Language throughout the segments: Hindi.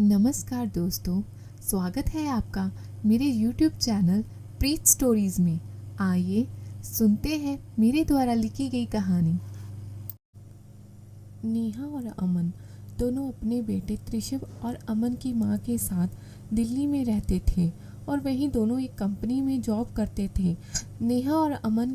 नमस्कार दोस्तों, स्वागत है आपका मेरे YouTube चैनल प्रीत स्टोरीज में। आइए सुनते हैं मेरे द्वारा लिखी गई कहानी। नेहा और अमन दोनों अपने बेटे त्रिशव और अमन की मां के साथ दिल्ली में रहते थे और वहीं दोनों एक कंपनी में जॉब करते थे। नेहा और अमन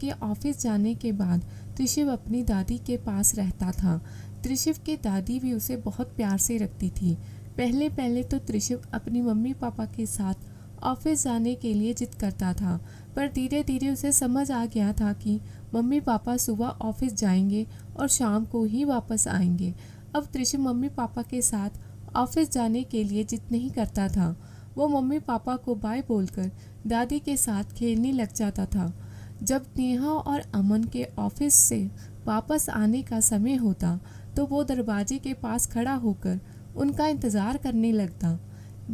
के ऑफिस जाने के बाद त्रिशव अपनी दादी के पास रहता था। त्रिशव की दादी भी उसे बहुत प्यार से रखती थी। पहले पहले तो त्रिशव अपनी मम्मी पापा के साथ ऑफिस जाने के लिए जिद करता था, पर धीरे धीरे उसे समझ आ गया था कि मम्मी पापा सुबह ऑफिस जाएंगे और शाम को ही वापस आएंगे। अब त्रिशव मम्मी पापा के साथ ऑफिस जाने के लिए जिद नहीं करता था। वो मम्मी पापा को बाय बोलकर दादी के साथ खेलने लग जाता था। जब नेहा और अमन के ऑफिस से वापस आने का समय होता तो वो दरवाजे के पास खड़ा होकर उनका इंतज़ार करने लगता।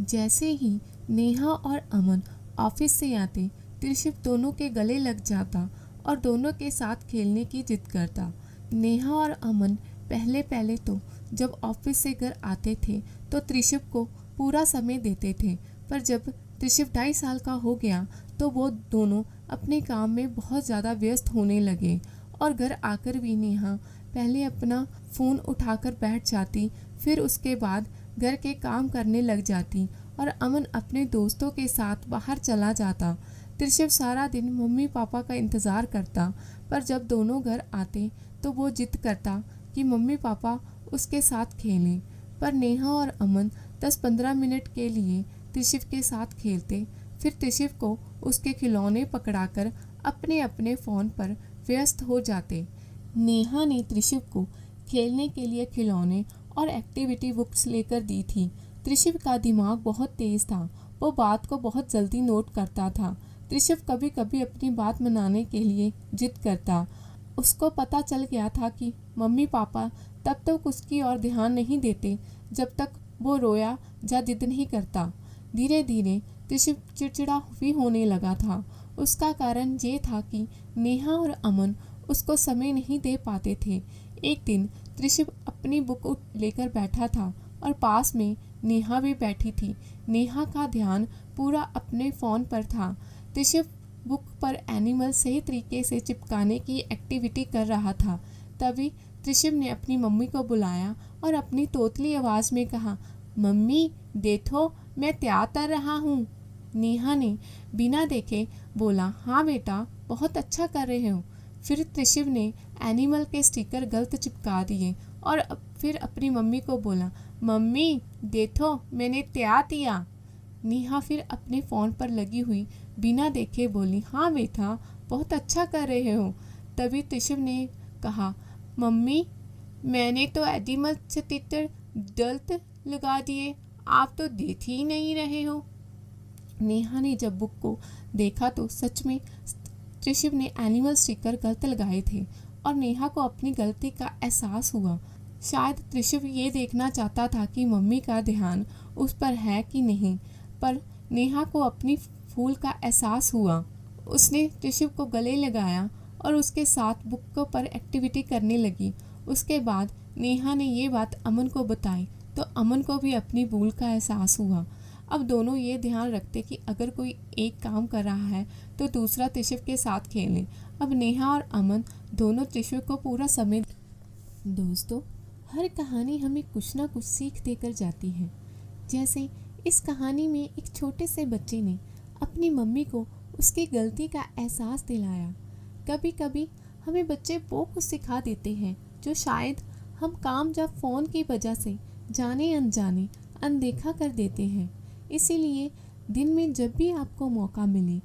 जैसे ही नेहा और अमन ऑफिस से आते, त्रिशव दोनों के गले लग जाता और दोनों के साथ खेलने की जिद करता। नेहा और अमन पहले पहले तो जब ऑफिस से घर आते थे तो त्रिशव को पूरा समय देते थे, पर जब त्रिशव 2.5 साल का हो गया तो वो दोनों अपने काम में बहुत ज़्यादा व्यस्त होने लगे और घर आकर भी नेहा पहले अपना फ़ोन उठाकर बैठ जाती, फिर उसके बाद घर के काम करने लग जाती और अमन अपने दोस्तों के साथ बाहर चला जाता। त्रिशव सारा दिन मम्मी पापा का इंतज़ार करता, पर जब दोनों घर आते तो वो जिद करता कि मम्मी पापा उसके साथ खेलें। पर नेहा और अमन 10-15 मिनट के लिए त्रिशव के साथ खेलते, फिर त्रिशव को उसके खिलौने पकड़ाकर अपने अपने फ़ोन पर व्यस्त हो जाते। नेहा ने त्रिशव को खेलने के लिए खिलौने और एक्टिविटी बुक्स लेकर दी थी। त्रिशव का दिमाग बहुत तेज़ था, वो बात को बहुत जल्दी नोट करता था। त्रिशव कभी कभी अपनी बात मनाने के लिए जिद करता। उसको पता चल गया था कि मम्मी पापा तब तक उसकी ओर ध्यान नहीं देते जब तक वो रोया या जिद नहीं करता। धीरे धीरे त्रिशव चिड़चिड़ा भी होने लगा था। उसका कारण ये था कि नेहा और अमन उसको समय नहीं दे पाते थे। एक दिन त्रिशव अपनी बुक लेकर बैठा था और पास में नेहा भी बैठी थी। नेहा का ध्यान पूरा अपने फ़ोन पर था। त्रिशव बुक पर एनिमल सही तरीके से चिपकाने की एक्टिविटी कर रहा था। तभी त्रिशव ने अपनी मम्मी को बुलाया और अपनी तोतली आवाज़ में कहा, मम्मी देखो मैं तैयार कर रहा हूँ। नेहा ने बिना देखे बोला, हाँ बेटा बहुत अच्छा कर रहे हो। फिर त्रिशव ने एनिमल के स्टिकर गलत चिपका दिए और फिर अपनी मम्मी को बोला, मम्मी देखो मैंने तैयार किया। नेहा फिर अपने फ़ोन पर लगी हुई बिना देखे बोली, हाँ बेटा बहुत अच्छा कर रहे हो। तभी त्रिशव ने कहा, मम्मी मैंने तो एनिमल स्टिकर गलत लगा दिए, आप तो देख ही नहीं रहे हो। नेहा ने जब बुक को देखा तो सच में त्रिशव ने एनिमल स्टिकर गलत लगाए थे और नेहा को अपनी गलती का एहसास हुआ। शायद त्रिशव ये देखना चाहता था कि मम्मी का ध्यान उस पर है कि नहीं, पर नेहा को अपनी भूल का एहसास हुआ। उसने त्रिशव को गले लगाया और उसके साथ बुक पर एक्टिविटी करने लगी। उसके बाद नेहा ने ये बात अमन को बताई तो अमन को भी अपनी भूल का एहसास हुआ। अब दोनों ये ध्यान रखते कि अगर कोई एक काम कर रहा है तो दूसरा त्रिशव के साथ खेलें। अब नेहा और अमन दोनों त्रिशव को पूरा समय। दोस्तों, हर कहानी हमें कुछ ना कुछ सीख देकर जाती है। जैसे इस कहानी में एक छोटे से बच्चे ने अपनी मम्मी को उसकी गलती का एहसास दिलाया। कभी कभी हमें बच्चे वो कुछ सिखा देते हैं जो शायद हम काम या फ़ोन की वजह से जाने अनजाने अनदेखा कर देते हैं। इसीलिए दिन में जब भी आपको मौका मिले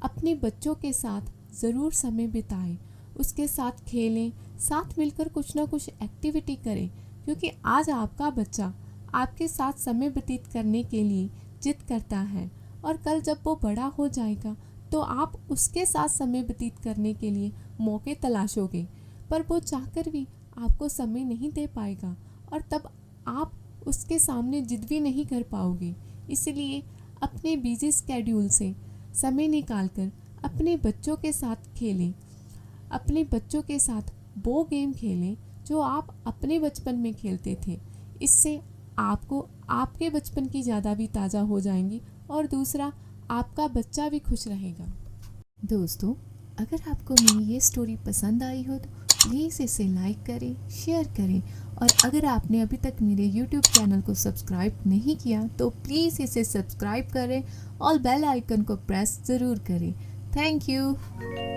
अपने बच्चों के साथ ज़रूर समय बिताएं, उसके साथ खेलें, साथ मिलकर कुछ ना कुछ एक्टिविटी करें, क्योंकि आज आपका बच्चा आपके साथ समय व्यतीत करने के लिए जिद करता है और कल जब वो बड़ा हो जाएगा तो आप उसके साथ समय व्यतीत करने के लिए मौके तलाशोगे, पर वो चाहकर भी आपको समय नहीं दे पाएगा और तब आप उसके सामने जिद भी नहीं कर पाओगे। इसलिए अपने बिजी स्केड्यूल से समय निकालकर अपने बच्चों के साथ खेलें, अपने बच्चों के साथ वो गेम खेलें जो आप अपने बचपन में खेलते थे। इससे आपको आपके बचपन की यादें भी ताज़ा हो जाएंगी और दूसरा आपका बच्चा भी खुश रहेगा। दोस्तों, अगर आपको मेरी ये स्टोरी पसंद आई हो तो प्लीज़ इसे लाइक करें, शेयर करें और अगर आपने अभी तक मेरे YouTube चैनल को सब्सक्राइब नहीं किया तो प्लीज़ इसे सब्सक्राइब करें और बेल आइकन को प्रेस ज़रूर करें। Thank you.